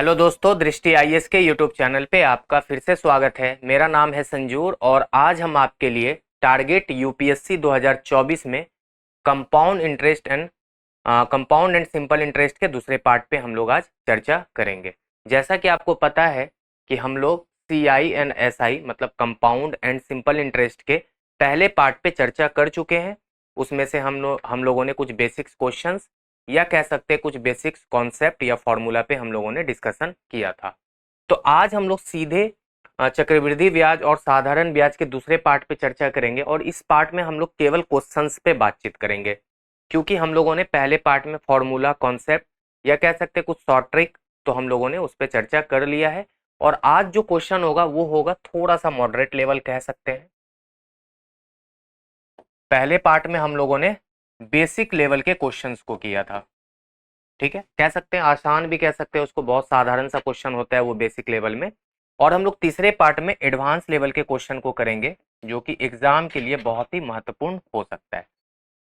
Hello दोस्तों, दृष्टि IAS के यूट्यूब चैनल पे आपका फिर से स्वागत है। मेरा नाम है संजूर और आज हम आपके लिए टारगेट यूपीएससी 2024 में कंपाउंड एंड सिंपल इंटरेस्ट के दूसरे पार्ट पे हम लोग आज चर्चा करेंगे। जैसा कि आपको पता है कि हम लोग सीआई एंड एसआई मतलब कंपाउंड एंड सिंपल इंटरेस्ट के पहले पार्ट पे चर्चा कर चुके हैं। उसमें से हम लोगों ने कुछ बेसिक्स क्वेश्चंस या कह सकते हैं कुछ बेसिक्स कॉन्सेप्ट या फॉर्मूला पे हम लोगों ने डिस्कशन किया था। तो आज हम लोग सीधे चक्रवृद्धि ब्याज और साधारण ब्याज के दूसरे पार्ट पे चर्चा करेंगे और इस पार्ट में हम लोग केवल क्वेश्चंस पे बातचीत करेंगे, क्योंकि हम लोगों ने पहले पार्ट में फॉर्मूला कॉन्सेप्ट या कह सकते हैं कुछ शॉर्ट ट्रिक तो हम लोगों ने उस पर चर्चा कर लिया है। और आज जो क्वेश्चन होगा वो होगा थोड़ा सा मॉडरेट लेवल कह सकते हैं। पहले पार्ट में हम लोगों ने बेसिक लेवल के क्वेश्चंस को किया था, ठीक है, कह सकते हैं आसान भी कह सकते हैं उसको, बहुत साधारण सा क्वेश्चन होता है वो बेसिक लेवल में। और हम लोग तीसरे पार्ट में एडवांस लेवल के क्वेश्चन को करेंगे जो कि एग्जाम के लिए बहुत ही महत्वपूर्ण हो सकता है।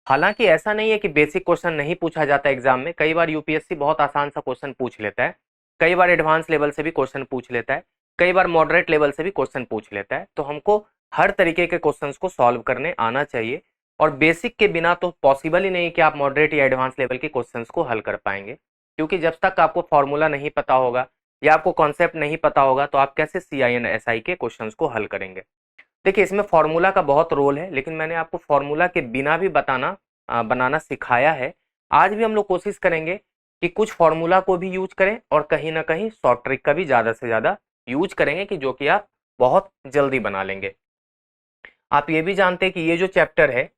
हालांकि ऐसा नहीं है कि बेसिक क्वेश्चन नहीं पूछा जाता एग्जाम में, कई बार यूपीएससी बहुत आसान सा क्वेश्चन पूछ लेता है, कई बार एडवांस लेवल से भी क्वेश्चन पूछ लेता है, कई बार मॉडरेट लेवल से भी क्वेश्चन पूछ लेता है। तो हमको हर तरीके के क्वेश्चंस को सॉल्व करने आना चाहिए और बेसिक के बिना तो पॉसिबल ही नहीं कि आप मॉडरेट या एडवांस लेवल के क्वेश्चंस को हल कर पाएंगे, क्योंकि जब तक आपको फॉर्मूला नहीं पता होगा या आपको कॉन्सेप्ट नहीं पता होगा तो आप कैसे सीआई एंड एसआई के क्वेश्चंस को हल करेंगे। देखिए, इसमें फॉर्मूला का बहुत रोल है, लेकिन मैंने आपको फॉर्मूला के बिना भी बनाना सिखाया है। आज भी हम लोग कोशिश करेंगे कि कुछ फॉर्मूला को भी यूज करें और कहीं ना कहीं शॉर्ट ट्रिक का भी ज़्यादा से ज़्यादा यूज करेंगे कि जो कि आप बहुत जल्दी बना लेंगे। आप ये भी जानते हैं कि ये जो चैप्टर है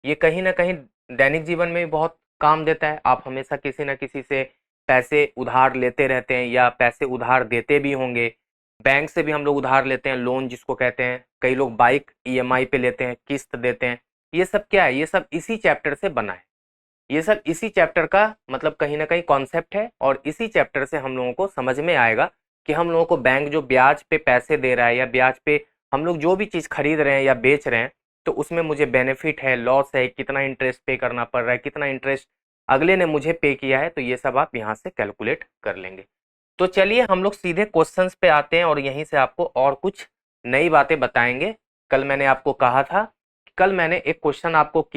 ये कहीं ना कहीं दैनिक जीवन में भी बहुत काम देता है। आप हमेशा किसी न किसी से पैसे उधार लेते रहते हैं या पैसे उधार देते भी होंगे। बैंक से भी हम लोग उधार लेते हैं, लोन जिसको कहते हैं। कई लोग बाइक ईएमआई पे लेते हैं, किस्त देते हैं। ये सब क्या है? ये सब इसी चैप्टर से बना है। ये सब इसी चैप्टर का मतलब कहीं ना कहीं कॉन्सेप्ट है और इसी चैप्टर से हम लोगों को समझ में आएगा कि हम लोगों को बैंक जो ब्याज पे पैसे दे रहा है या ब्याज पे हम लोग जो भी चीज़ खरीद रहे हैं या बेच रहे हैं तो उसमें मुझे बेनिफिट है, लॉस है, कितना इंटरेस्ट पे करना पड़ रहा है, कितना इंटरेस्ट अगले ने मुझे पे किया है, तो ये सब आप यहाँ से कैलकुलेट कर लेंगे। तो चलिए हम लोग सीधे क्वेश्चंस पे आते हैं और यहीं से आपको और कुछ नई बातें बताएंगे। कल मैंने आपको कहा था, कल मैंने एक क्वेश्चन आपको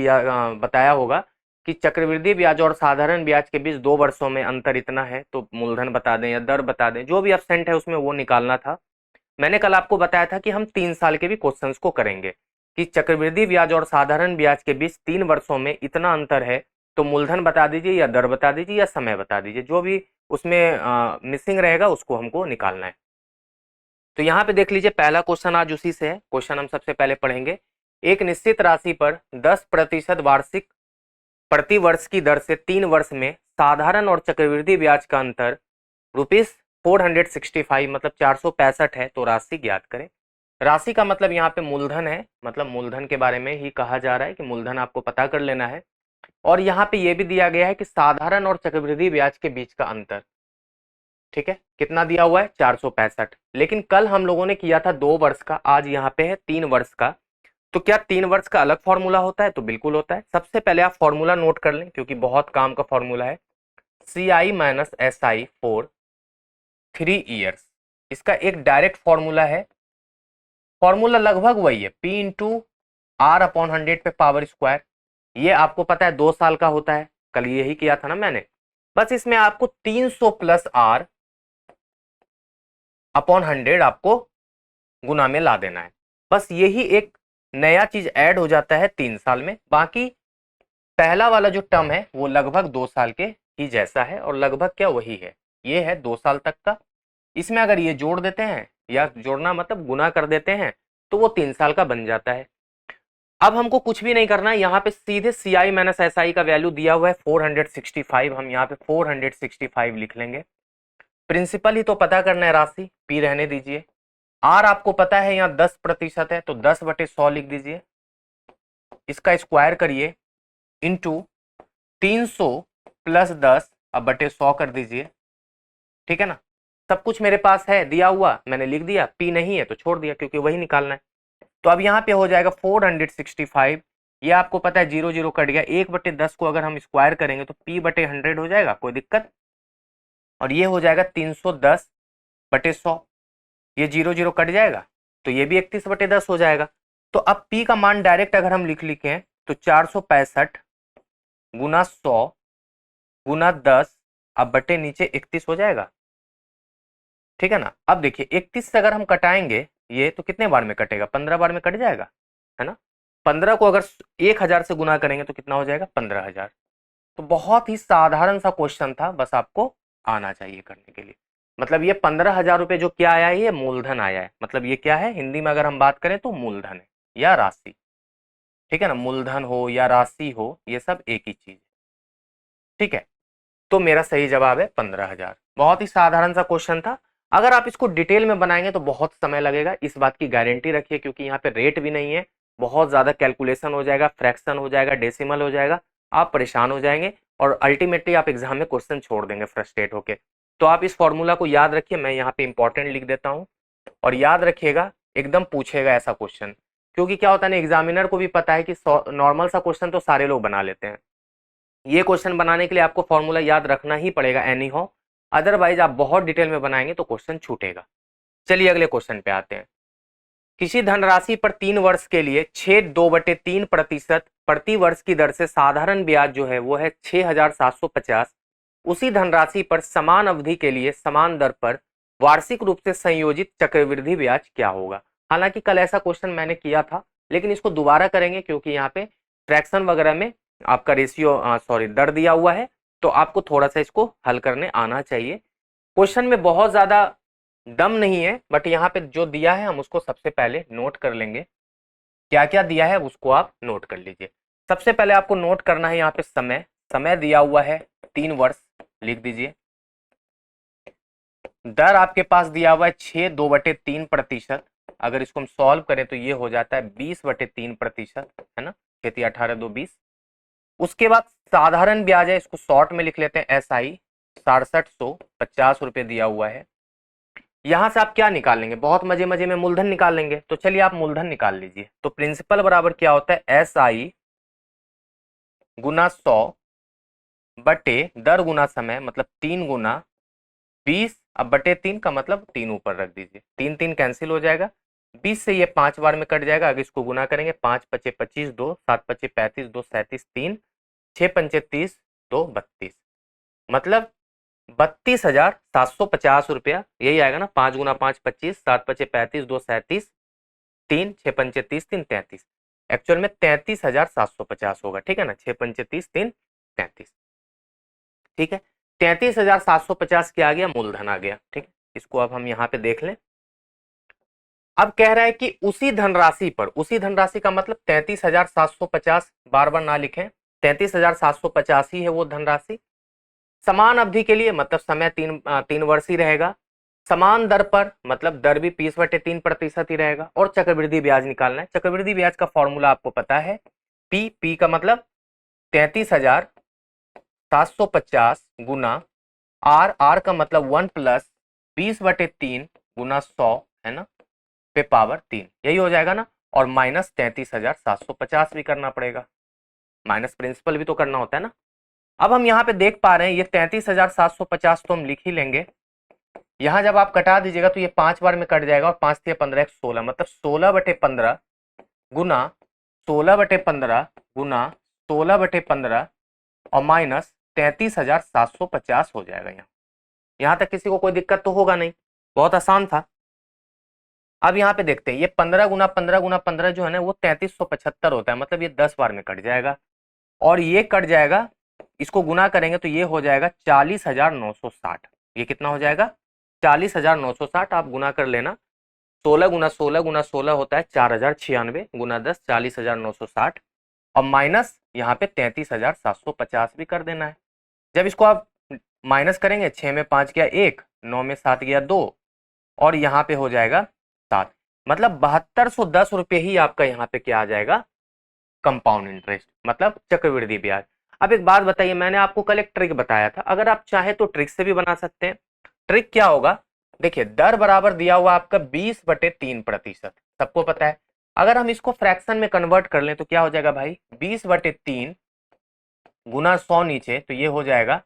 बताया होगा कि चक्रवृद्धि ब्याज और साधारण ब्याज के बीच 2 वर्षों में अंतर इतना है, तो मूलधन बता दें या दर बता दें, जो भी अपसेंट है उसमें वो निकालना था। मैंने कल आपको बताया था कि हम 3 साल के भी क्वेश्चंस को करेंगे कि चक्रवृद्धि ब्याज और साधारण ब्याज के बीच 3 वर्षों में इतना अंतर है, तो मूलधन बता दीजिए या दर बता दीजिए या समय बता दीजिए, जो भी उसमें मिसिंग रहेगा उसको हमको निकालना है। तो यहाँ पे देख लीजिए, पहला क्वेश्चन आज उसी से है। क्वेश्चन हम सबसे पहले पढ़ेंगे। एक निश्चित राशि पर 10% वार्षिक प्रति वर्ष की दर से 3 वर्ष में साधारण और चक्रवृद्धि ब्याज का अंतर ₹465 मतलब 465 है, तो राशि ज्ञात करें। राशि का मतलब यहाँ पे मूलधन है, मतलब मूलधन के बारे में ही कहा जा रहा है कि मूलधन आपको पता कर लेना है। और यहाँ पे ये भी दिया गया है कि साधारण और चक्रवृद्धि ब्याज के बीच का अंतर, ठीक है, कितना दिया हुआ है? 465। लेकिन कल हम लोगों ने किया था 2 वर्ष का, आज यहाँ पे है 3 वर्ष का। तो क्या 3 वर्ष का अलग फॉर्मूला होता है? तो बिल्कुल होता है। सबसे पहले आप फॉर्मूला नोट कर लें क्योंकि बहुत काम का फॉर्मूला है। CI minus SI for 3 years, इसका एक डायरेक्ट फॉर्मूला है। फॉर्मूला लगभग वही है, P इंटू R/100 पे पावर स्क्वायर। ये आपको पता है 2 साल का होता है, कल यही किया था ना मैंने। बस इसमें आपको 300 प्लस R/100 आपको गुना में ला देना है। बस यही एक नया चीज ऐड हो जाता है 3 साल में। बाकी पहला वाला जो टर्म है वो लगभग 2 साल के ही जैसा है और लगभग क्या वही है, ये है 2 साल तक का। इसमें अगर ये जोड़ देते हैं या जोड़ना मतलब गुना कर देते हैं तो वो 3 साल का बन जाता है। अब हमको कुछ भी नहीं करना है, यहाँ पे सीधे CI माइनस SI का वैल्यू दिया हुआ है 465, हम यहाँ पे 465 लिख लेंगे। प्रिंसिपल ही तो पता करना है, राशि P रहने दीजिए। R आपको पता है यहाँ 10% है, तो 10/100 लिख दीजिए। इसका स्क्वायर करिए इंटू 300 प्लस 10 अब बटे 100 कर दीजिए, ठीक है ना। सब कुछ मेरे पास है दिया हुआ, मैंने लिख दिया। P नहीं है तो छोड़ दिया क्योंकि वही निकालना है। तो अब यहाँ पे हो जाएगा 465। ये आपको पता है 0 0 कट गया, 1/10 को अगर हम स्क्वायर करेंगे तो P/100 हो जाएगा, कोई दिक्कत? और ये हो जाएगा 310/100। ये 0 0 कट जाएगा तो ये भी 31/10 हो जाएगा। तो अब P का मान डायरेक्ट अगर हम लिखें तो 465 गुना 100 गुना 10 अब बटे नीचे 31 हो जाएगा। ठीक है ना। अब देखिए 31 से अगर हम कटाएंगे ये तो कितने बार में कटेगा, 15 बार में कट जाएगा, है ना। 15 को अगर 1000 से गुना करेंगे तो कितना हो जाएगा, 15,000। तो बहुत ही साधारण सा क्वेश्चन था, बस आपको आना चाहिए करने के लिए। मतलब ये 15,000 रुपए जो क्या आया है, ये मूलधन आया है। मतलब ये क्या है, हिंदी में अगर हम बात करें तो मूलधन है या राशि। ठीक है ना, मूलधन हो या राशि हो ये सब एक ही चीज। ठीक है, तो मेरा सही जवाब है 15,000। बहुत ही साधारण सा क्वेश्चन था। अगर आप इसको डिटेल में बनाएंगे तो बहुत समय लगेगा, इस बात की गारंटी रखिए, क्योंकि यहाँ पे रेट भी नहीं है, बहुत ज्यादा कैलकुलेशन हो जाएगा, फ्रैक्शन हो जाएगा, डेसिमल हो जाएगा, आप परेशान हो जाएंगे और अल्टीमेटली आप एग्जाम में क्वेश्चन छोड़ देंगे फ्रस्ट्रेट होके। तो आप इस फॉर्मूला को याद रखिए, मैं यहाँ पे इंपॉर्टेंट लिख देता हूँ और याद रखिएगा, एकदम पूछेगा ऐसा क्वेश्चन। क्योंकि क्या होता है ना, एग्जामिनर को भी पता है कि नॉर्मल सा क्वेश्चन तो सारे लोग बना लेते हैं, ये क्वेश्चन बनाने के लिए आपको फॉर्मूला याद रखना ही पड़ेगा एनी हो, अदरवाइज आप बहुत डिटेल में बनाएंगे तो क्वेश्चन छूटेगा। चलिए अगले क्वेश्चन पे आते हैं। किसी धनराशि पर 3 वर्ष के लिए 6/2/3% प्रति वर्ष की दर से साधारण ब्याज जो है वो है 6,750। उसी धनराशि पर समान अवधि के लिए समान दर पर वार्षिक रूप से संयोजित चक्रवृद्धि ब्याज क्या होगा। हालांकि कल ऐसा क्वेश्चन मैंने किया था, लेकिन इसको दोबारा करेंगे क्योंकि यहाँ पे फ्रैक्शन वगैरह में आपका रेशियो सॉरी दर दिया हुआ है, तो आपको थोड़ा सा इसको हल करने आना चाहिए। क्वेश्चन में बहुत ज्यादा दम नहीं है, बट यहाँ पे जो दिया है हम उसको सबसे पहले नोट कर लेंगे। क्या क्या दिया है उसको आप नोट कर लीजिए। सबसे पहले आपको नोट करना है यहाँ पे समय, समय दिया हुआ है 3 वर्ष, लिख दीजिए। दर आपके पास दिया हुआ है 6/2/3%। अगर इसको हम सॉल्व करें तो ये हो जाता है 20/3%, है ना, 6×18=20। उसके बाद साधारण ब्याज है, इसको शॉर्ट में लिख लेते हैं SI 6750 रुपए दिया हुआ है। यहां से आप क्या निकालेंगे, बहुत मजे मजे में मूलधन निकाल लेंगे। तो चलिए आप मूलधन निकाल लीजिए। तो प्रिंसिपल बराबर क्या होता है, SI गुना 100 बटे दर गुना समय, मतलब 3 गुना 20। अब बटे 3 का मतलब 3 ऊपर रख दीजिए, 3 3 कैंसिल हो जाएगा, 20 से ये 5 बार में कट जाएगा। अगर इसको गुना करेंगे 5 × 5 = 25, 2 7 × 5 = 35, 2 37, 3 6 × 5 = 30, 2 32, मतलब 32,750 रुपया यही आएगा ना। 5 × 5 = 25, 7 × 5 = 35, 2 37, 3 6 × 5 = 30, 3 33। एक्चुअल में 33,750 होगा। ठीक है ना, 6 × 5 = 30, 3 33। ठीक है, 33,750 क्या आ गया, मूलधन आ गया। ठीक है, इसको अब हम यहाँ पे देख लें। अब कह रहा है कि उसी धनराशि पर, उसी धनराशि का मतलब 33,750, बार बार ना लिखें, 33,750 ही है वो धनराशि। समान अवधि के लिए मतलब समय 3 वर्ष ही रहेगा। समान दर पर मतलब दर भी 20/3% ही रहेगा। और चक्रवृद्धि ब्याज निकालना है। चक्रवृद्धि ब्याज का फॉर्मूला आपको पता है, पी का मतलब 33,750 गुना आर का मतलब 1 + 20/3 गुना 100, है ना, पे पावर 3, यही हो जाएगा ना। और माइनस 33,750 भी करना पड़ेगा, माइनस प्रिंसिपल भी तो करना होता है ना। अब हम यहाँ पे देख पा रहे हैं ये 33,750 तो हम लिख ही लेंगे। यहाँ जब आप कटा दीजिएगा तो ये 5 बार में कट जाएगा, और 5 × 15 = 16, मतलब 16/15 गुना 16/15 गुना 16/15 और माइनस 33,750 हो जाएगा। यहाँ तक किसी को कोई दिक्कत तो होगा नहीं, बहुत आसान था। अब यहाँ पे देखते हैं, ये 15 × 15 × 15 जो है ना वो 3375 होता है, मतलब ये 10 बार में कट जाएगा। और ये कट जाएगा, इसको गुना करेंगे तो ये हो जाएगा 40,960। ये कितना हो जाएगा, 40,960। आप गुना कर लेना, 16 × 16 × 16 होता है 4,096 गुना 10 40,960, और माइनस यहाँ पे 33,750 भी कर देना है। जब इसको आप माइनस करेंगे, 6 में 5 गया 1, 9 में 7 गया 2, और यहाँ पे हो जाएगा 7, मतलब 7210 रुपये ही आपका यहाँ पे क्या आ जाएगा, कंपाउंड इंटरेस्ट, मतलब चक्रवृद्धि ब्याज। अब एक बात बताइए, मैंने आपको कल एक ट्रिक बताया था, अगर आप चाहे तो ट्रिक से भी बना सकते हैं। ट्रिक क्या होगा, देखिए दर बराबर दिया हुआ आपका 20/3%, सबको पता है। अगर हम इसको फ्रैक्शन में कन्वर्ट कर लें तो क्या हो जाएगा भाई, 20/3 गुना 100 नीचे, तो ये हो जाएगा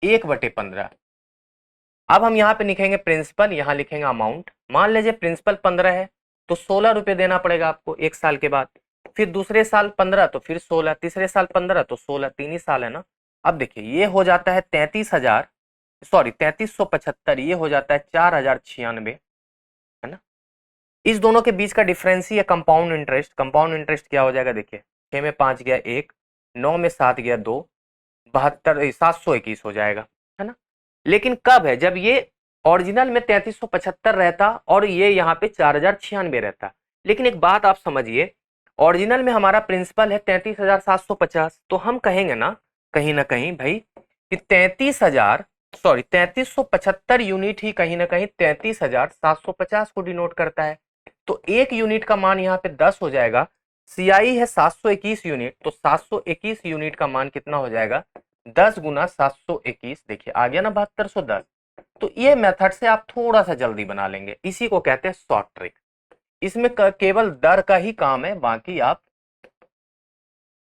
1/15। अब हम यहाँ पे लिखेंगे प्रिंसिपल, यहाँ लिखेंगे अमाउंट। मान लीजिए प्रिंसिपल 15 है तो 16 रुपये देना पड़ेगा आपको 1 साल के बाद। फिर दूसरे साल 15 तो फिर 16, तीसरे साल 15 तो 16, 3 ही साल है ना। अब देखिए ये हो जाता है 33,000, सॉरी 3375, ये हो जाता है 4096, है ना। इस दोनों के बीच का डिफरेंस ही है कंपाउंड इंटरेस्ट। कंपाउंड इंटरेस्ट क्या हो जाएगा, देखिए 6 में 5 गया 1, 9 में 7 गया 2, 72 721 हो जाएगा, है ना। लेकिन कब है, जब ये ओरिजिनल में 3375 रहता और ये यहाँ पे 4096 रहता। लेकिन एक बात आप समझिए, ओरिजिनल में हमारा प्रिंसिपल है 33,750, तो हम कहेंगे ना कहीं भाई कि 3375 यूनिट ही कहीं ना कहीं 33,750 को डिनोट करता है। तो एक यूनिट का मान यहाँ पे 10 हो जाएगा। सीआई है 721 यूनिट, तो 721 यूनिट का मान कितना हो जाएगा, 10 गुना 721, देखिए आ गया ना 7210। तो ये मेथड से आप थोड़ा सा जल्दी बना लेंगे, इसी को कहते हैं शॉर्ट ट्रिक। इसमें केवल दर का ही काम है, बाकी आप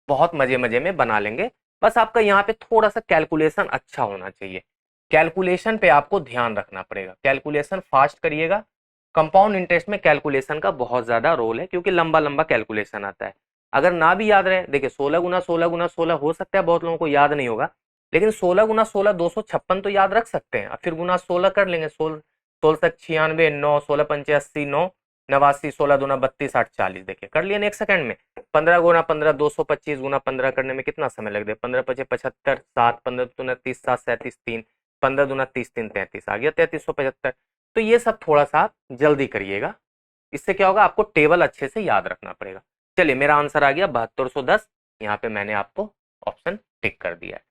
बहुत मजे मजे में बना लेंगे। बस आपका यहाँ पे थोड़ा सा कैलकुलेशन अच्छा होना चाहिए, कैलकुलेशन पे आपको ध्यान रखना पड़ेगा, कैलकुलेशन फास्ट करिएगा। कंपाउंड इंटरेस्ट में कैलकुलेशन का बहुत ज्यादा रोल है, क्योंकि लंबा लंबा कैलकुलेशन आता है। अगर ना भी याद रहे, देखिए 16 गुना 16 गुना 16 हो सकता है बहुत लोगों को याद नहीं होगा, लेकिन 16 गुना 16 256 तो याद रख सकते हैं। फिर गुना 16 कर लेंगे, 16 16 96, 9 16 पंचे 80, 9 89, 16 दूना 32, 8 40, देखिए कर लिया 1 सेकंड में। 15 गुना 15 225 गुना 15 करने में कितना समय लग गया, 15 पचे 75, 7 15 दूना 30, 7 37 3, 15 दूना 30 3 33, आ गया 3375। तो ये सब थोड़ा सा आप जल्दी करिएगा, इससे क्या होगा, आपको टेबल अच्छे से याद रखना पड़ेगा। चलिए मेरा आंसर आ गया 7210, यहाँ पे मैंने आपको ऑप्शन टिक कर दिया है।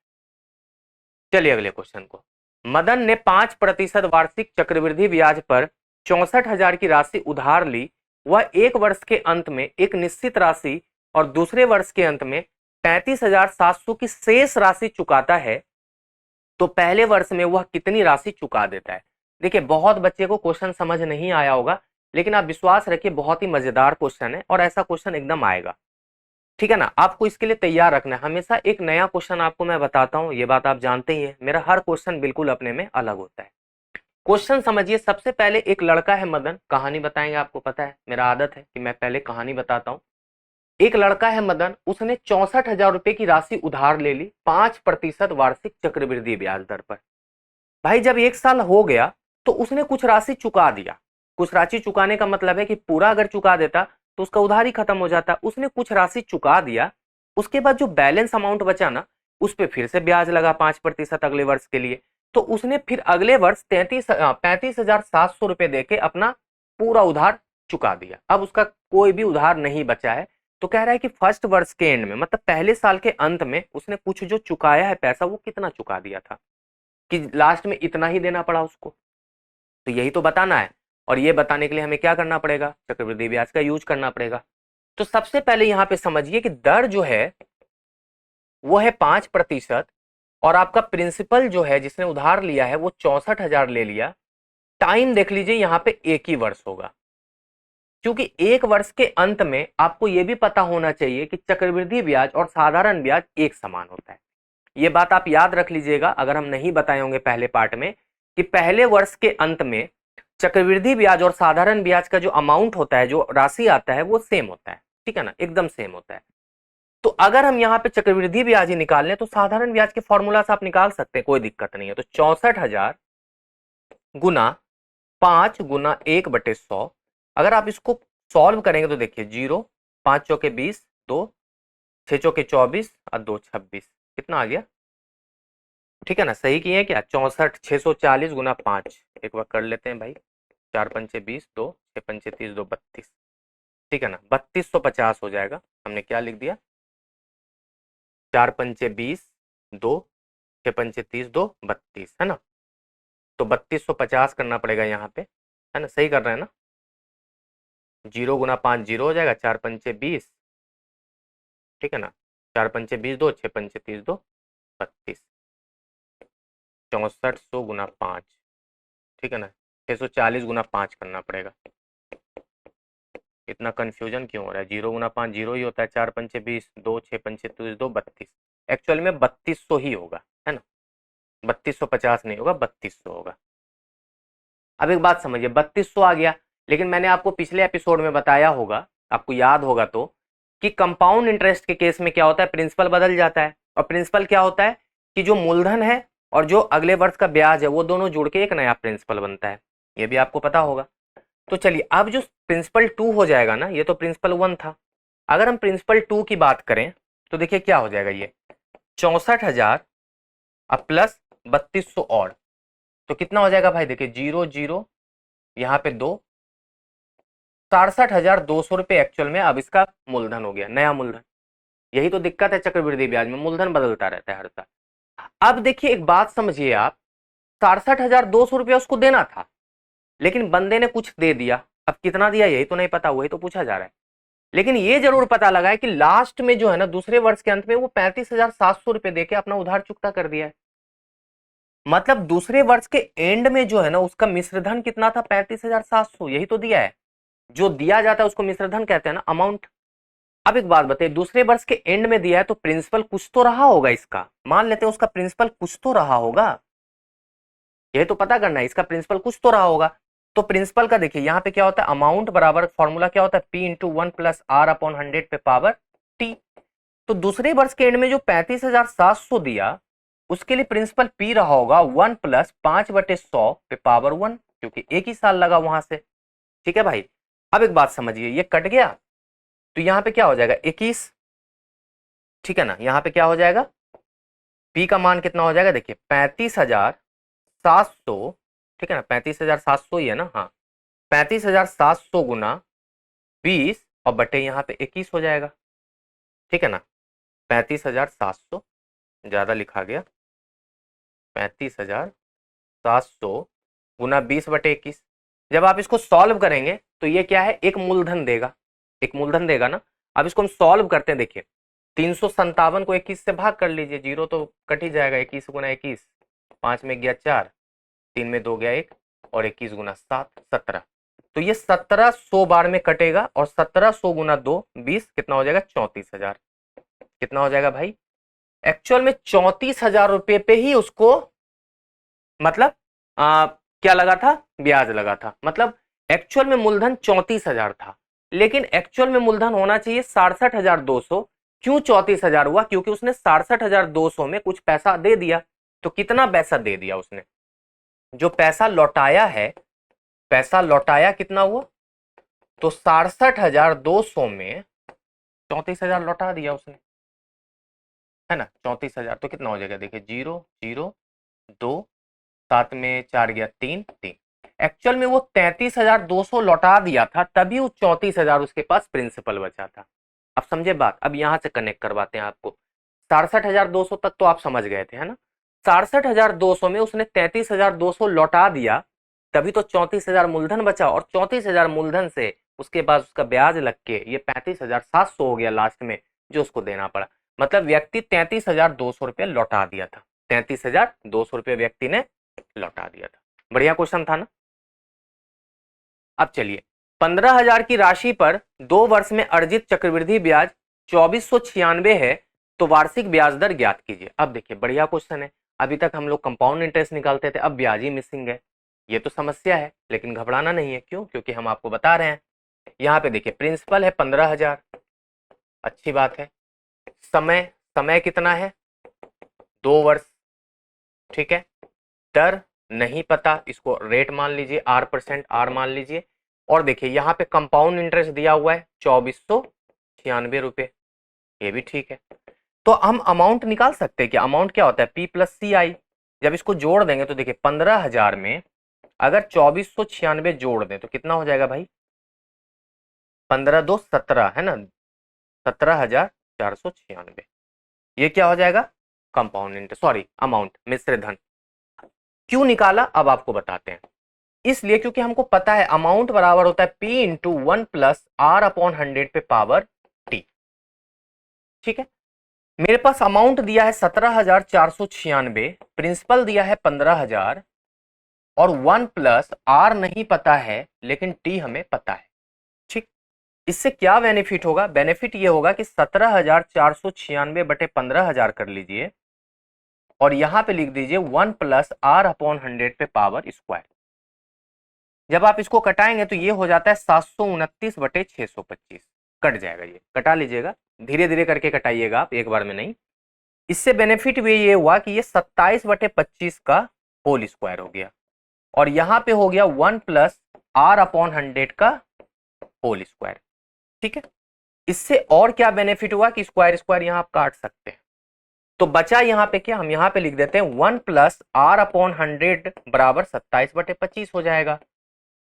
चलिए अगले क्वेश्चन को। मदन ने 5% वार्षिक चक्रवृद्धि ब्याज पर 64,000 की राशि उधार ली। वह एक वर्ष के अंत में एक निश्चित राशि और दूसरे वर्ष के अंत में 35,700 की शेष राशि चुकाता है, तो पहले वर्ष में वह कितनी राशि चुका देता है। देखिए बहुत बच्चे को क्वेश्चन समझ नहीं आया होगा, लेकिन आप विश्वास रखिए बहुत ही मजेदार क्वेश्चन है और ऐसा क्वेश्चन एकदम आएगा, ठीक है ना। आपको इसके लिए तैयार रखना है, हमेशा एक नया क्वेश्चन आपको मैं बताता हूं, ये बात आप जानते ही हैं, मेरा हर क्वेश्चन बिल्कुल अपने में अलग होता है। क्वेश्चन समझिए, सबसे पहले एक लड़का है मदन, कहानी बताएंगे, आपको पता है मेरा आदत है कि मैं पहले कहानी बताता हूं। एक लड़का है मदन, उसने 64,000 रुपए की राशि उधार ले ली 5% वार्षिक चक्रवृद्धि ब्याज दर पर। भाई जब 1 साल हो गया तो उसने कुछ राशि चुका दिया। कुछ राशि चुकाने का मतलब है कि पूरा अगर चुका देता तो उसका उधार ही खत्म हो जाता। उसने कुछ राशि चुका दिया, उसके बाद जो बैलेंस अमाउंट बचा ना, उस पर फिर से ब्याज लगा 5% अगले वर्ष के लिए। तो उसने फिर अगले वर्ष 35,700 रुपए देके अपना पूरा उधार चुका दिया। अब उसका कोई भी उधार नहीं बचा है। तो कह रहा है कि फर्स्ट वर्ष के एंड में, मतलब पहले साल के अंत में, उसने कुछ जो चुकाया है पैसा वो कितना चुका दिया था, कि लास्ट में इतना ही देना पड़ा उसको। तो यही तो बताना है, और ये बताने के लिए हमें क्या करना पड़ेगा, चक्रवृद्धि ब्याज का यूज करना पड़ेगा। तो सबसे पहले यहां पे समझिए कि दर जो है वो है 5%, और आपका प्रिंसिपल जो है जिसने उधार लिया है वो 64,000 ले लिया। टाइम देख लीजिए यहाँ पे एक ही वर्ष होगा, क्योंकि एक वर्ष के अंत में आपको यह भी पता होना चाहिए कि चक्रवृद्धि ब्याज और साधारण ब्याज एक समान होता है। ये बात आप याद रख लीजिएगा, अगर हम नहीं बताए होंगे पहले पार्ट में, कि पहले वर्ष के अंत में चक्रवृद्धि ब्याज और साधारण ब्याज का जो अमाउंट होता है, जो राशि आता है, वो सेम होता है, ठीक है ना, एकदम सेम होता है। तो अगर हम यहाँ पे चक्रवृद्धि ब्याज ही निकाल लें तो साधारण ब्याज के फॉर्मूला से आप निकाल सकते हैं, कोई दिक्कत नहीं है। तो 64,000 गुना 5 गुना 1/100, अगर आप इसको सॉल्व करेंगे तो देखिए 0, 5 चौके 20, 2 6 चौके 24 और 2 26, कितना आ गया, ठीक है ना, सही किए क्या, 64 640 गुना 5, एक बार कर लेते हैं भाई, 4 पंचे 20, 2 6 पंचे 30, 2 32, ठीक है ना, 3250 हो जाएगा। हमने क्या लिख दिया, 4 पंचे 20, 2 6 पंचे 30, 2 32, है ना। तो 3250 करना पड़ेगा यहाँ पे, है ना, सही कर रहे हैं ना। 0 गुना 5 0 हो जाएगा, 4 पंचे 20, ठीक है ना, 4 पंचे 20, 2 6 पंचे 30, 2 32, 6400 गुना 5, ठीक है ना, 640 गुना 5 करना पड़ेगा। इतना कंफ्यूजन क्यों हो रहा है, 0 गुना 5 0 ही होता है, 4 पंचे 20, 2 6 पंचे 30, 2 32, एक्चुअल में 3200 ही होगा, है ना, 3250 नहीं होगा, 3200 होगा। अब एक बात समझिए, 3200 आ गया, लेकिन मैंने आपको पिछले एपिसोड में बताया होगा, आपको याद होगा तो, कि कंपाउंड इंटरेस्ट के केस में क्या होता है, प्रिंसिपल बदल जाता है। और प्रिंसिपल क्या होता है कि जो मूलधन है और जो अगले वर्ष का ब्याज है वो दोनों जुड़ के एक नया प्रिंसिपल बनता है, ये भी आपको पता होगा। तो चलिए, अब जो प्रिंसिपल 2 हो जाएगा ना, ये तो प्रिंसिपल 1 था, अगर हम प्रिंसिपल 2 की बात करें तो देखिए क्या हो जाएगा, ये 64,000 अब प्लस 3200 और, तो कितना हो जाएगा भाई, देखिए 0 0 यहाँ पे 2, 67,200 रुपये एक्चुअल में अब इसका मूलधन हो गया, नया मूलधन। यही तो दिक्कत है चक्रवृद्धि ब्याज में, मूलधन बदलता रहता है हर साल। अब देखिए एक बात समझिए आप, 67,200 रुपया उसको देना था, लेकिन बंदे ने कुछ दे दिया, अब कितना दिया यही तो नहीं पता, वही तो पूछा जा रहा है। लेकिन ये जरूर पता लगा है कि लास्ट में जो है ना, दूसरे वर्ष के अंत में वो 35,700 रुपये देके अपना उधार चुकता कर दिया है। मतलब दूसरे वर्ष के एंड में जो है ना, उसका मिश्रधन कितना था, 35,700, यही तो दिया है। जो दिया जाता है उसको मिश्रधन कहते हैं ना, अमाउंट। अब एक बात बताइए, दूसरे वर्ष के एंड में दिया है तो प्रिंसिपल कुछ तो रहा होगा इसका, मान लेते हैं उसका प्रिंसिपल कुछ तो रहा होगा, यही तो पता करना है, इसका प्रिंसिपल कुछ तो रहा होगा। तो प्रिंसिपल का देखिए यहाँ पे क्या होता है, अमाउंट बराबर फॉर्मूला क्या होता है, P into 1 plus R upon 100 पे पावर T। तो दूसरे वर्ष के एंड में जो 35,700 दिया, उसके लिए प्रिंसिपल P रहा होगा 1 प्लस 5/100 पे पावर 1, क्योंकि एक ही साल लगा वहां से। ठीक है भाई, अब एक बात समझिए, ये कट गया तो यहाँ पे क्या हो जाएगा, 21, ठीक है ना, यहाँ पे क्या हो जाएगा, P का मान कितना हो जाएगा, देखिए 35,700, ठीक है ना, 35,700 ही है ना, हाँ, 35,700 गुना 20 और बटे यहाँ पे 21 हो जाएगा, ठीक है ना, 35,700 ज्यादा लिखा गया, 35,700 गुना 20/21। जब आप इसको सॉल्व करेंगे तो ये क्या है, एक मूलधन देगा, एक मूलधन देगा ना। अब इसको हम सॉल्व करते हैं, देखिए 357 को 21 से भाग कर लीजिए, जीरो तो कट ही जाएगा, 21 गुना 21, 5 में गया 4, 3 में 2 गया 1, और 21 गुना 7 17, तो ये 1700 बार में कटेगा, और 1700 गुना 2 20, कितना हो जाएगा, 34,000। कितना हो जाएगा भाई, एक्चुअल में 34,000 रुपये पे ही उसको, मतलब क्या लगा था, ब्याज लगा था। मतलब एक्चुअल में मूलधन 34,000 था, लेकिन एक्चुअल में मूलधन होना चाहिए 67,200। क्यों 34,000 हुआ, क्योंकि उसने 67,200 में कुछ पैसा दे दिया। तो कितना पैसा दे दिया उसने, जो पैसा लौटाया है, पैसा लौटाया कितना हुआ, तो 67,200 में 34,000 लौटा दिया उसने, है ना, 34,000। तो कितना हो जाएगा, देखिए 0 0 2, 7 में 4 गया 3 3, एक्चुअल में वो 33,200 लौटा दिया था, तभी वो 34,000 उसके पास प्रिंसिपल बचा था। अब समझे बात, अब यहां से कनेक्ट करवाते हैं आपको। 67,200 तक तो आप समझ गए थे, है ना। 67,200 में उसने 33,200 लौटा दिया, तभी तो 34,000 मूलधन बचा, और 34,000 मूलधन से उसके बाद उसका ब्याज लग के ये 35,700 हो गया लास्ट में, जो उसको देना पड़ा। मतलब व्यक्ति 33,200 रुपये लौटा दिया था, 33,200 रुपये व्यक्ति ने लौटा दिया था। बढ़िया क्वेश्चन था ना। अब चलिए, 15,000 की राशि पर 2 वर्ष में अर्जित चक्रवृद्धि ब्याज 2496 है, तो वार्षिक ब्याज दर ज्ञात कीजिए। अब देखिए बढ़िया क्वेश्चन है, अभी तक हम लोग कंपाउंड इंटरेस्ट निकालते थे, अब ब्याज ही मिसिंग है। ये तो समस्या है, लेकिन घबराना नहीं है, क्यों, क्योंकि हम आपको बता रहे हैं। यहाँ पे देखिए प्रिंसिपल है 15,000, अच्छी बात है। समय, समय कितना है, 2 वर्ष, ठीक है। दर नहीं पता, इसको रेट मान लीजिए, R% R मान लीजिए। और देखिए यहाँ पे कंपाउंड इंटरेस्ट दिया हुआ है 2496 रुपये, ये भी ठीक है। तो हम अमाउंट निकाल सकते हैं, क्या अमाउंट क्या होता है, P प्लस CI। जब इसको जोड़ देंगे तो देखिए 15,000 में अगर 2496 जोड़ दें तो कितना हो जाएगा भाई, 15 2 17, है ना, 17,496। ये क्या हो जाएगा, कंपाउंड इंटरेस्ट, सॉरी अमाउंट, मिश्र धन। क्यों निकाला अब आपको बताते हैं। इसलिए क्योंकि हमको पता है अमाउंट बराबर होता है P into 1 plus R upon 100 पे पावर T, ठीक है। मेरे पास अमाउंट दिया है 17,496, प्रिंसिपल दिया है 15,000, और 1 प्लस R नहीं पता है, लेकिन T हमें पता है, ठीक। इससे क्या बेनिफिट होगा, बेनिफिट ये होगा कि 17,496 बटे 15,000 कर लीजिए, और यहां पे लिख दीजिए 1 प्लस R अपॉन 100 पे पावर स्क्वायर। जब आप इसको कटाएंगे तो ये हो जाता है 729/625, कट जाएगा, ये कटा लीजिएगा, धीरे धीरे करके कटाइएगा आप, एक बार में नहीं। इससे बेनिफिट भी ये हुआ कि ये 27/25 का होल स्क्वायर हो गया, और यहां पे हो गया 1 + r/100 का होल स्क्वायर। ठीक है, इससे और क्या बेनिफिट हुआ कि स्क्वायर स्क्वायर यहां आप काट सकते हैं। तो बचा यहाँ पे क्या, हम यहाँ पे लिख देते हैं 1 + r/100 बराबर 27/25 हो जाएगा।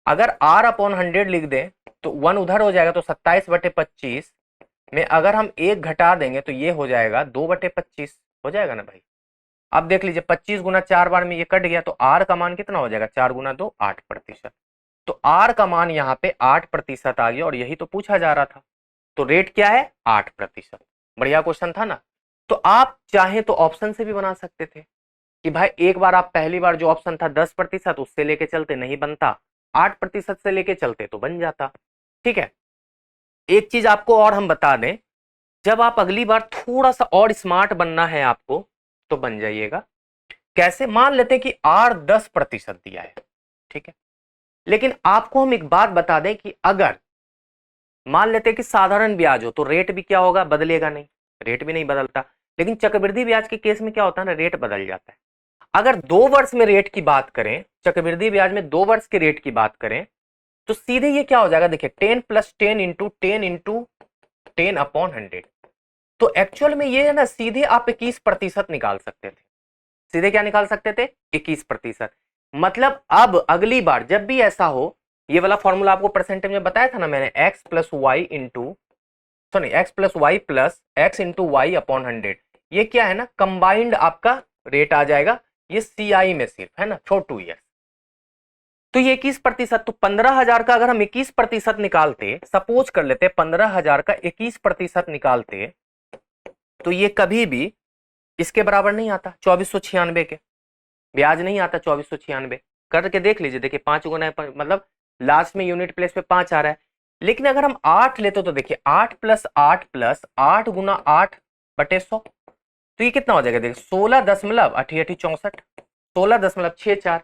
अगर r/100 लिख दें तो 1 उधर हो जाएगा, तो 27/25 में अगर हम 1 घटा देंगे तो ये हो जाएगा 2/25 हो जाएगा ना भाई। अब देख लीजिए 25 गुना 4 बार में ये कट गया, तो r का मान कितना हो जाएगा, 4 गुना 2 8%। तो r का मान यहाँ पे 8% आ गया, और यही तो पूछा जा रहा था। तो रेट क्या है, 8%। बढ़िया क्वेश्चन था ना। तो आप चाहे तो ऑप्शन से भी बना सकते थे कि भाई एक बार आप पहली बार जो ऑप्शन था 10% उससे लेके चलते, नहीं बनता, 8% से लेके चलते तो बन जाता। ठीक है, एक चीज आपको और हम बता दें, जब आप अगली बार थोड़ा सा और स्मार्ट बनना है आपको तो बन जाइएगा। कैसे, मान लेते हैं कि R 10% दिया है, ठीक है, लेकिन आपको हम एक बात बता दें कि अगर मान लेते हैं कि साधारण ब्याज हो तो रेट भी क्या होगा, बदलेगा नहीं, रेट भी नहीं बदलता। लेकिन चक्रवृद्धि ब्याज के केस में क्या होता है ना, रेट बदल जाता है। अगर 2 वर्ष में रेट की बात करें, चक्रवृद्धि ब्याज में 2 वर्ष के रेट की बात करें, तो सीधे ये क्या हो जाएगा, देखिए 10 + 10 × 10 × 10/100। तो एक्चुअल में ये है ना, सीधे आप 21% निकाल सकते थे। सीधे क्या निकाल सकते थे, 21%। मतलब अब अगली बार जब भी ऐसा हो, ये वाला फॉर्मूला आपको परसेंटेज में बताया था ना मैंने, x + y + x × y/100। ये क्या है ना, कंबाइंड आपका रेट आ जाएगा, ये CI में सिर्फ है ना, फॉर 2 ईयर्स। तो ये 21%, तो 15,000 का अगर हम 21% निकालते, सपोज कर लेते 15,000 का 21% निकालते, तो ये कभी भी इसके बराबर नहीं आता, 2496 के ब्याज नहीं आता, 2496 करके देख लीजिए। देखिए 5 गुना मतलब लास्ट में यूनिट प्लेस पे 5 आ रहा है। लेकिन अगर हम 8 लेते तो देखिए 8 + 8 + 8 गुना 8/100, तो ये कितना हो जाएगा, देखिए 16.64, 16.64।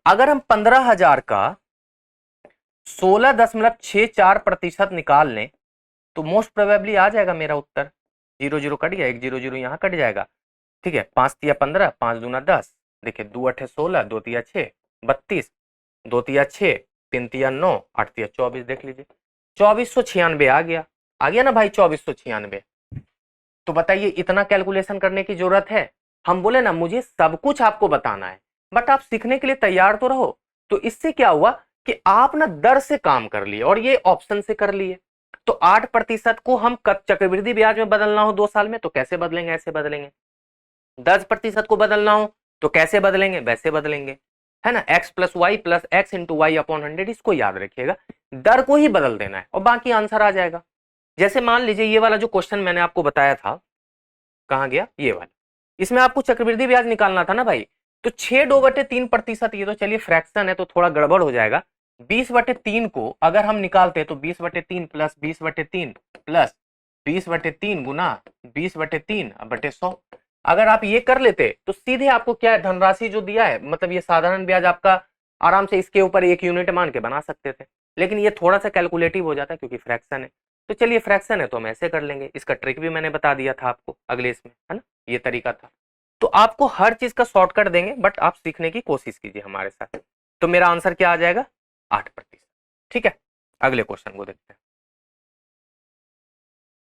अगर हम 15,000 का 16.64% निकाल लें तो मोस्ट प्रोबेबली आ जाएगा मेरा उत्तर। 0 0 कट गया, 1 0 0 यहाँ कट जाएगा। ठीक है, 5 तिया 15, 5 दूना 10, देखिए 2 8 16, 2 तिया 6 32, 2 तिया 6, 3 तिया 9, 8 तिया 24, देख लीजिए 2496 आ गया ना भाई, 2496। तो बताइए इतना कैलकुलेशन करने की जरूरत है? हम बोले ना मुझे सब कुछ आपको बताना है, बट आप सीखने के लिए तैयार तो रहो। तो इससे क्या हुआ कि आप ना दर से काम कर लिए और ये ऑप्शन से कर लिए। तो 8% को हम चक्रवृद्धि ब्याज में बदलना हो 2 साल में तो कैसे बदलेंगे, ऐसे बदलेंगे। 10% को बदलना हो तो कैसे बदलेंगे, वैसे बदलेंगे, है ना। x + y + x × y/100, इसको याद रखिएगा, दर को ही बदल देना है और बाकी आंसर आ जाएगा। जैसे मान लीजिए ये वाला जो क्वेश्चन मैंने आपको बताया था, कहां गया ये वाला, इसमें आपको चक्रवृद्धि ब्याज निकालना था ना भाई। तो 6/2/3%, ये तो चलिए फ्रैक्शन है तो थोड़ा गड़बड़ हो जाएगा। 20/3 को अगर हम निकालते तो 20/3 + 20/3 + 20/3 गुना 20/3/100, अगर आप ये कर लेते तो सीधे आपको क्या है, धनराशि जो दिया है, मतलब ये साधारण ब्याज आपका आराम से इसके ऊपर 1 यूनिट मान के बना सकते थे। लेकिन ये थोड़ा सा कैलकुलेटिव हो जाता है क्योंकि फ्रैक्शन है। तो चलिए फ्रैक्शन है तो हम ऐसे कर लेंगे, इसका ट्रिक भी मैंने बता दिया था आपको अगले इसमें, है ना, ये तरीका था। तो आपको हर चीज का शॉर्टकट देंगे, बट आप सीखने की कोशिश कीजिए हमारे साथ। तो मेरा आंसर क्या आ जाएगा, 8%। ठीक है, अगले क्वेश्चन को देखते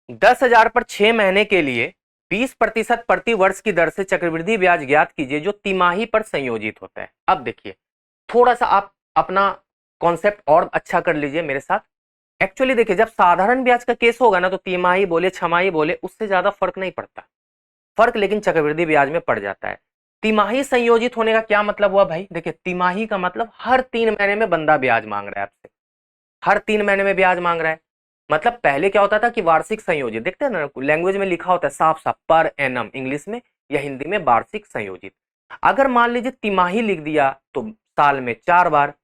हैं। 10,000 पर 6 महीने के लिए 20% प्रति वर्ष की दर से चक्रवृद्धि ब्याज ज्ञात कीजिए जो तिमाही पर संयोजित होता है। अब देखिए थोड़ा सा आप अपना कॉन्सेप्ट और अच्छा कर लीजिए मेरे साथ। एक्चुअली देखिए जब साधारण ब्याज का केस होगा ना तो तिमाही बोले छमाही बोले उससे ज्यादा फर्क नहीं पड़ता, फर्क लेकिन चक्रवृद्धि ब्याज में पड़ जाता है। तिमाही संयोजित होने का क्या मतलब हुआ भाई, देखिए तिमाही का मतलब हर 3 महीने में बंदा ब्याज मांग रहा है आपसे, हर 3 महीने में ब्याज मांग रहा है। मतलब पहले क्या होता था कि वार्षिक संयोजित, देखते हैं ना लैंग्वेज में लिखा होता है साफ साफ पर एनम, इंग्लिश में या हिंदी में वार्षिक संयोजित। अगर मान लीजिए तिमाही लिख दिया तो साल में 4 बार,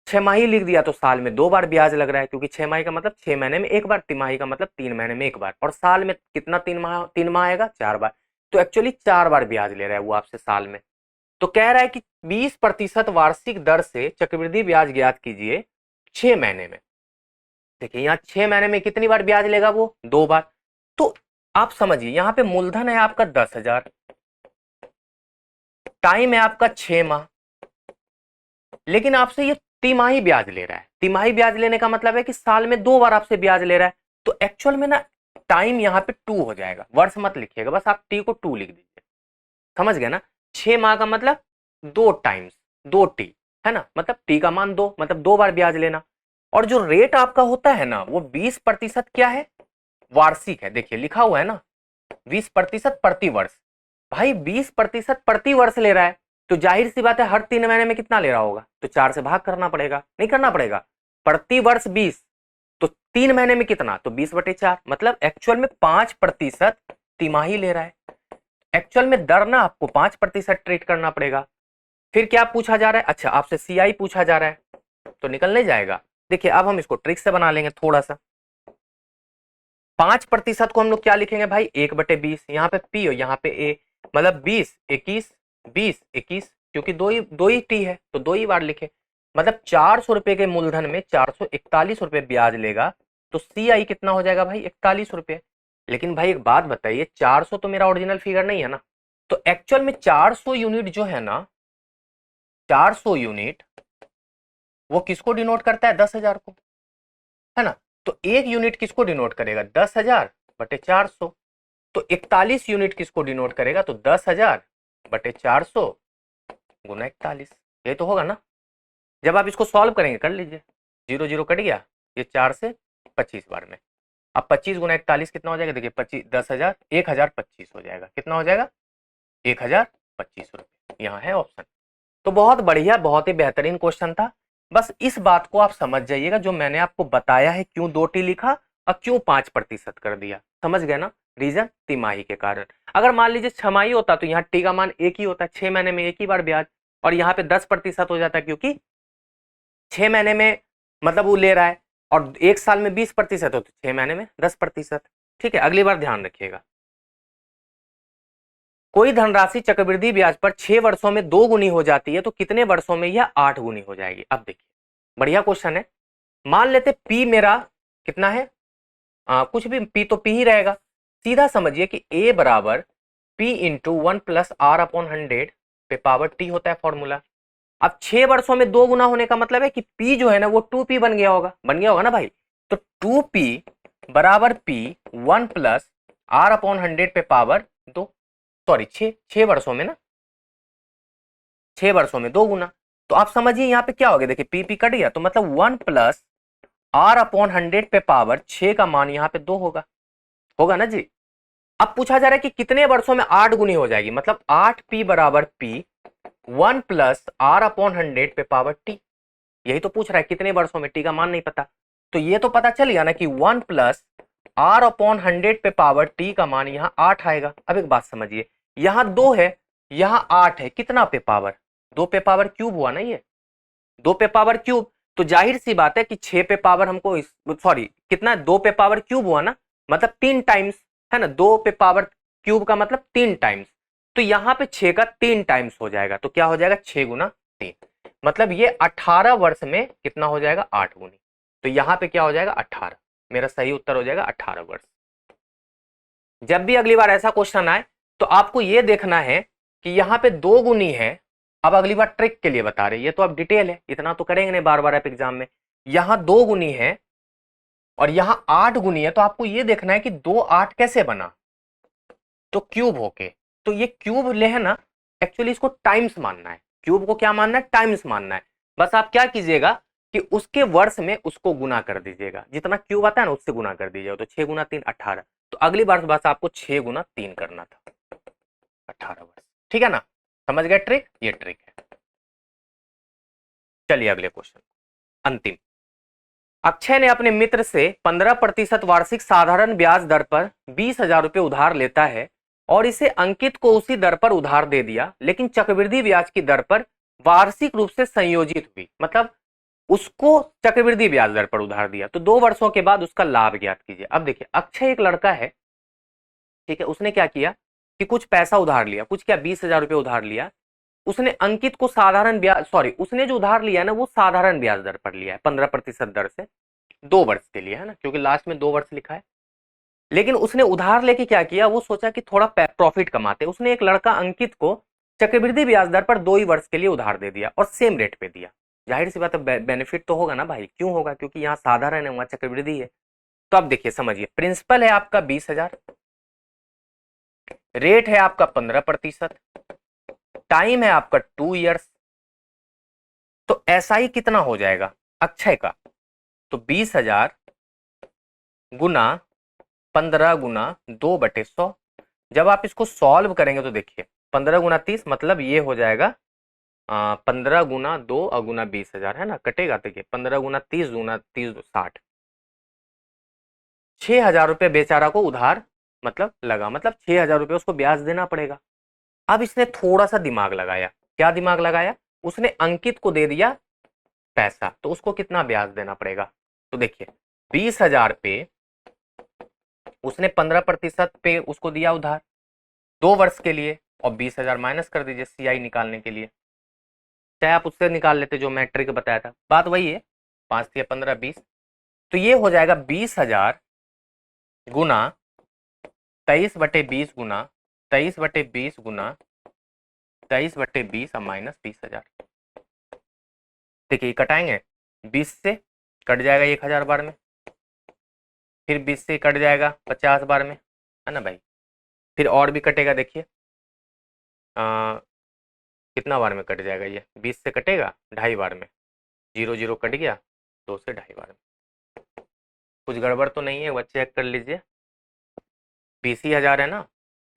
छमाही लिख दिया तो साल में 2 बार ब्याज लग रहा है, क्योंकि छमाही का मतलब 6 महीने में 1 बार, तिमाही का मतलब 3 महीने में 1 बार, और साल में कितना 3 माह आएगा, 4 बार। तो एक्चुअली 4 बार ब्याज ले रहा है वो आपसे साल में। तो कह रहा है कि 20% वार्षिक दर से चक्रवृद्धि ब्याज ज्ञात कीजिए 6 महीने में। देखिए यहाँ 6 महीने में कितनी बार ब्याज लेगा वो, 2 बार। तो आप समझिए यहाँ पे मूलधन है आपका 10,000, टाइम है आपका 6 माह, लेकिन आपसे ये तिमाही ब्याज ले रहा है। तिमाही ब्याज लेने का मतलब है कि साल में 2 बार आपसे ब्याज ले रहा है। तो एक्चुअल में ना टाइम यहाँ पे 2 हो जाएगा, वर्ष मत लिखिएगा, बस आप टी को 2 लिख दीजिए। समझ गए ना, 6 माह का मतलब 2 टाइम्स 2 टी है ना, मतलब टी का मान 2, मतलब 2 बार ब्याज लेना। और जो रेट आपका होता है ना वो 20% क्या है, वार्षिक है। देखिए लिखा हुआ है ना 20% प्रति वर्ष। भाई 20% प्रति वर्ष ले रहा है, तो जाहिर सी बात है हर 3 महीने में कितना ले रहा होगा, तो 4 से भाग करना पड़ेगा, नहीं करना पड़ेगा, प्रति वर्ष 20, तो 3 महीने में कितना, तो 20/4, मतलब एक्चुअल में 5% तिमाही ले रहा है। एक्चुअल में दर ना आपको 5% ट्रीट करना पड़ेगा। फिर क्या पूछा जा रहा है, अच्छा आपसे सीआई पूछा जा रहा है तो निकल नहीं जाएगा। देखिए अब हम इसको ट्रिक से बना लेंगे थोड़ा सा। 5% को हम लोग क्या लिखेंगे भाई, 1/20, यहाँ पे पी और यहाँ पे ए, मतलब 20 21 20 21, क्योंकि दो ही टी है तो 2 ही बार लिखे, मतलब 400 रुपए के मूलधन में 441 रुपए ब्याज लेगा, तो सी आई कितना हो जाएगा भाई, 41 रुपए। लेकिन भाई एक बात बताइए, 400 तो मेरा ओरिजिनल फिगर नहीं है ना, तो एक्चुअल में 400 यूनिट जो है ना, 400 यूनिट वो किसको डिनोट करता है, 10,000 को, है ना। तो 1 यूनिट किसको डिनोट करेगा, 10,000/400। तो 41 यूनिट किसको डिनोट करेगा, तो 10,000/400 गुना 41, ये तो होगा ना। जब आप इसको सॉल्व करेंगे, कर लीजिए, 0 0 कट गया, ये 4 से 25 बार में, अब 25 गुना 41 कितना हो जाएगा, देखिए 25 10,000 1025 हो जाएगा, कितना हो जाएगा 1025 रुपये, यहाँ है ऑप्शन। तो बहुत बढ़िया, बहुत ही बेहतरीन क्वेश्चन था। बस इस बात को आप समझ जाइएगा, जो मैंने आपको बताया है क्यों 2 टी लिखा और क्यों 5% कर दिया, समझ गए ना, रीजन तिमाही के कारण। अगर मान लीजिए छमाही होता तो यहाँ टी का मान 1 ही होता, 6 महीने में 1 ही बार ब्याज, और यहाँ पे 10% हो जाता, क्योंकि 6 महीने में मतलब वो ले रहा है, और 1 साल में 20% हो तो 6 महीने में 10%। ठीक है, अगली बार ध्यान रखिएगा। कोई धनराशि चक्रवृद्धि ब्याज पर 6 वर्षों में 2 गुनी हो जाती है, तो कितने वर्षों में यह 8 गुनी हो जाएगी। अब देखिए बढ़िया क्वेश्चन है। मान लेते पी मेरा कितना है, कुछ भी, पी तो पी ही रहेगा। सीधा समझिए कि ए बराबर पी इंटू 1+r/100 पे पावर टी होता है फॉर्मूला। अब 6 वर्षों में 2 गुना होने का मतलब है कि पी जो है ना वो 2p बन गया होगा, ना भाई। तो 2p बराबर p 1+r/100 पे पावर 2, सॉरी 6 वर्षों में ना, 6 वर्षों में 2 गुना। तो आप समझिए यहाँ पे क्या हो गया, देखिए पी पी कट गया, तो मतलब 1+r/100 पे पावर 6 का मान यहाँ पे 2 होगा, ना जी। अब पूछा जा रहा है कि कितने वर्षों में 8 गुनी हो जाएगी, मतलब 8p बराबर p 1+r/100 पे पावर t, यही तो पूछ रहा है कितने वर्षों में, टी का मान नहीं पता। तो ये तो पता चल गया ना कि 1+r/100 पे पावर टी का मान यहाँ 8 आएगा। अब एक बात समझिए, यहाँ 2 है, यहाँ 8 है, कितना पे पावर, 2 पे पावर क्यूब हुआ ना, ये 2 पे पावर क्यूब। तो जाहिर सी बात है कि 6 पे पावर हमको, सॉरी कितना, 2 पे पावर क्यूब हुआ ना, मतलब 3 टाइम्स, है ना, 2 पे पावर क्यूब का मतलब 3 टाइम्स। तो यहाँ पे 6 का 3 टाइम्स हो जाएगा, तो क्या हो जाएगा 6 गुना 3, मतलब ये 18 वर्ष में कितना हो जाएगा 8 गुनी। तो यहाँ पे क्या हो जाएगा 18, मेरा सही उत्तर हो जाएगा 18 वर्ष। जब भी अगली बार ऐसा क्वेश्चन आए तो आपको ये देखना है कि यहाँ पे 2 गुनी है। अब अगली बार ट्रिक के लिए बता रहे, ये तो अब डिटेल है, इतना तो करेंगे नहीं बार बार आप एग्जाम में। यहाँ 2 गुनी है और यहाँ 8 गुनी है, तो आपको ये देखना है कि 2 8 कैसे बना, तो क्यूब होके। तो ये क्यूब ले है ना, एक्चुअली इसको टाइम्स मानना है, क्यूब को क्या मानना है, टाइम्स मानना है। बस आप क्या कीजिएगा कि उसके वर्ष में उसको गुना कर दीजिएगा, जितना क्यूब आता है ना उससे गुना कर दीजिएगा, तो 6 गुना 3 18। तो अगली बार बस आपको 6 गुना 3 करना था, 18 वर्ष। ठीक है ना, समझ गए ट्रिक, ये ट्रिक है। चलिए अगले क्वेश्चन, अंतिम। अक्षय ने अपने मित्र से 15% वार्षिक साधारण ब्याज दर पर 20,000 रुपए उधार लेता है और इसे अंकित को उसी दर पर उधार दे दिया, लेकिन चक्रवृद्धि ब्याज की दर पर वार्षिक रूप से संयोजित हुई, मतलब उसको चक्रवृद्धि ब्याज दर पर उधार दिया। तो 2 वर्षों के बाद उसका लाभ ज्ञात कीजिए। अब देखिए अक्षय एक लड़का है, ठीक है, उसने क्या किया कि कुछ पैसा उधार लिया, कुछ क्या 20,000 रुपए उधार लिया, उसने अंकित को साधारण ब्याज, सॉरी, उसने जो उधार लिया है ना वो साधारण ब्याज दर पर लिया है, 15% दर से 2 वर्ष के लिए, है ना, क्योंकि लास्ट में 2 वर्ष लिखा है। लेकिन उसने उधार लेके क्या किया, वो सोचा कि थोड़ा प्रॉफिट कमाते, उसने एक लड़का अंकित को चक्रवृद्धि ब्याज दर पर 2 ही वर्ष के लिए उधार दे दिया और सेम रेट पे दिया। जाहिर सी बात है बेनिफिट तो होगा ना भाई, क्यों होगा, क्योंकि यहाँ साधारण है वहां चक्रवृद्धि है। तो अब देखिए समझिए, प्रिंसिपल है आपका 20,000, रेट है आपका 15%, टाइम है आपका 2 ईयर्स, तो एसआई कितना हो जाएगा अक्षय का, तो 20,000 गुना 15 गुना 2/100। जब आप इसको सॉल्व करेंगे तो देखिए 15 गुना 30 मतलब ये हो जाएगा 15 गुना 2 और गुना 20,000, है ना, कटेगा। देखिए 15 गुना 30 गुना 30 60, 6,000 रुपये बेचारा को उधार मतलब लगा, मतलब 6,000 रुपये उसको ब्याज देना पड़ेगा। अब इसने थोड़ा सा दिमाग लगाया, क्या दिमाग लगाया, उसने अंकित को दे दिया पैसा, तो उसको कितना ब्याज देना पड़ेगा। तो देखिए 20,000 पे उसने 15% पे उसको दिया उधार 2 वर्ष के लिए, और 20,000 माइनस कर दीजिए सीआई निकालने के लिए, चाहे आप उससे निकाल लेते जो मैं ट्रिक बताया था, बात वही है, 5 या 15 20, तो ये हो जाएगा 20,000 गुना 23/20 गुना 23/20 गुना 23/20 और माइनस 20,000। देखिए कटाएंगे, 20 से कट जाएगा 1,000 बार में, फिर 20 से कट जाएगा 50 बार में, है ना भाई, फिर और भी कटेगा। देखिए कितना बार में कट जाएगा, ये 20 से कटेगा 2.5 बार में, 0 0 कट गया, 2 से 2.5 बार में। कुछ गड़बड़ तो नहीं है, वह चेक कर लीजिए। 20,000 है ना,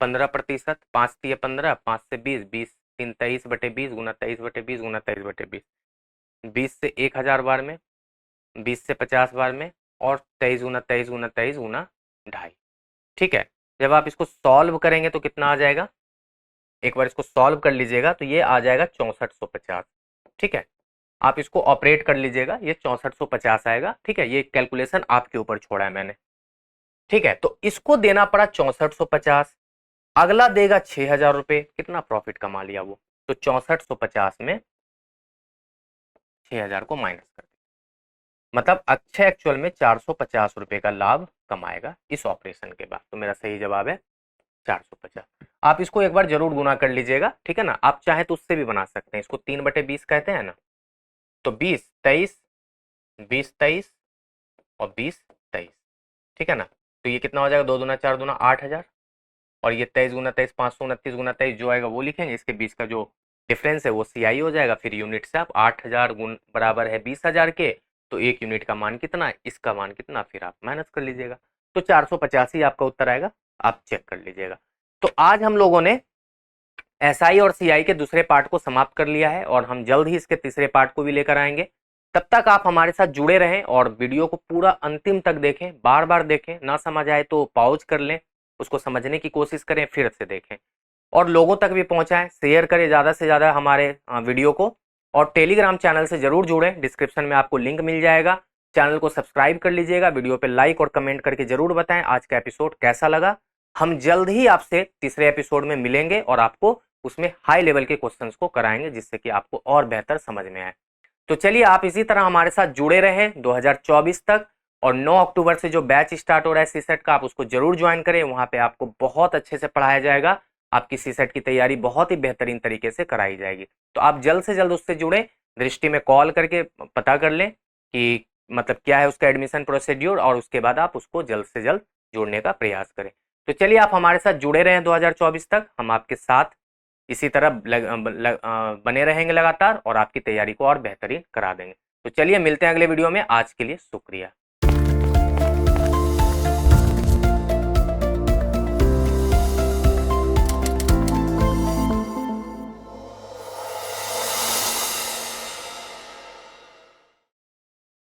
15%, 5 3 15, 5 से 20, 20 3 23/20 गुना 23/20 गुना 23/20, 20 से 1,000 बार में, 20 से 50 बार में, और 23 गुना 23 गुना 23 गुना 2.5। ठीक है, जब आप इसको सॉल्व करेंगे तो कितना आ जाएगा, एक बार इसको सॉल्व कर लीजिएगा तो ये आ जाएगा 6450। ठीक है, आप इसको ऑपरेट कर लीजिएगा, ये 6450 आएगा। ठीक है, ये कैलकुलेशन आपके ऊपर छोड़ा है मैंने। ठीक है, तो इसको देना पड़ा 6450, अगला देगा 6,000 रुपये, कितना प्रॉफिट कमा लिया वो, तो 6450 में 6,000 को माइनस कर दिया, मतलब अक्षय एक्चुअल में 450 रुपये का लाभ कमाएगा इस ऑपरेशन के बाद। तो मेरा सही जवाब है 450। आप इसको एक बार जरूर गुना कर लीजिएगा, ठीक है ना, आप चाहे तो उससे भी बना सकते हैं, इसको 3/20 कहते हैं ना, तो 20 23 20 23 और 20 23, ठीक है ना, तो ये कितना हो जाएगा, 2 दूना 4 दूना 8,000, और ये 23 गुना 23 529 गुना 23 जो आएगा वो लिखेंगे, इसके बीच का जो डिफरेंस है वो सीआई हो जाएगा। फिर यूनिट से आप 8,000 गुण बराबर है 20,000 के, तो एक यूनिट का मान कितना, इसका मान कितना, फिर आप माइनस कर लीजिएगा, तो 450 ही आपका उत्तर आएगा, आप चेक कर लीजिएगा। तो आज हम लोगों ने एसआई और सीआई के दूसरे पार्ट को समाप्त कर लिया है, और हम जल्द ही इसके तीसरे पार्ट को भी लेकर आएंगे। तब तक आप हमारे साथ जुड़े रहें और वीडियो को पूरा अंतिम तक देखें, बार बार देखें, ना समझ आए तो पॉज कर लें, उसको समझने की कोशिश करें, फिर से देखें, और लोगों तक भी पहुंचाएं, शेयर करें ज़्यादा से ज़्यादा हमारे वीडियो को, और टेलीग्राम चैनल से जरूर जुड़ें, डिस्क्रिप्शन में आपको लिंक मिल जाएगा। चैनल को सब्सक्राइब कर लीजिएगा, वीडियो पे लाइक और कमेंट करके जरूर बताएं आज का एपिसोड कैसा लगा। हम जल्द ही आपसे तीसरे एपिसोड में मिलेंगे और आपको उसमें हाई लेवल के क्वेश्चंस को कराएंगे, जिससे कि आपको और बेहतर समझ में आए। तो चलिए आप इसी तरह हमारे साथ जुड़े रहें 2024 तक, और 9 अक्टूबर से जो बैच स्टार्ट हो रहा है सीसेट का, आप उसको जरूर ज्वाइन करें, वहां पे आपको बहुत अच्छे से पढ़ाया जाएगा, आपकी सीसेट की तैयारी बहुत ही बेहतरीन तरीके से कराई जाएगी। तो आप जल्द से जल्द उससे जुड़े, दृष्टि में कॉल करके पता कर लें कि मतलब क्या है उसका एडमिशन प्रोसीड्यूर, और उसके बाद आप उसको जल्द से जल्द जोड़ने का प्रयास करें। तो चलिए आप हमारे साथ जुड़े रहें 2024 तक, हम आपके साथ इसी तरह बने रहेंगे लगातार, और आपकी तैयारी को और बेहतरीन करा देंगे। तो चलिए मिलते हैं अगले वीडियो में, आज के लिए शुक्रिया।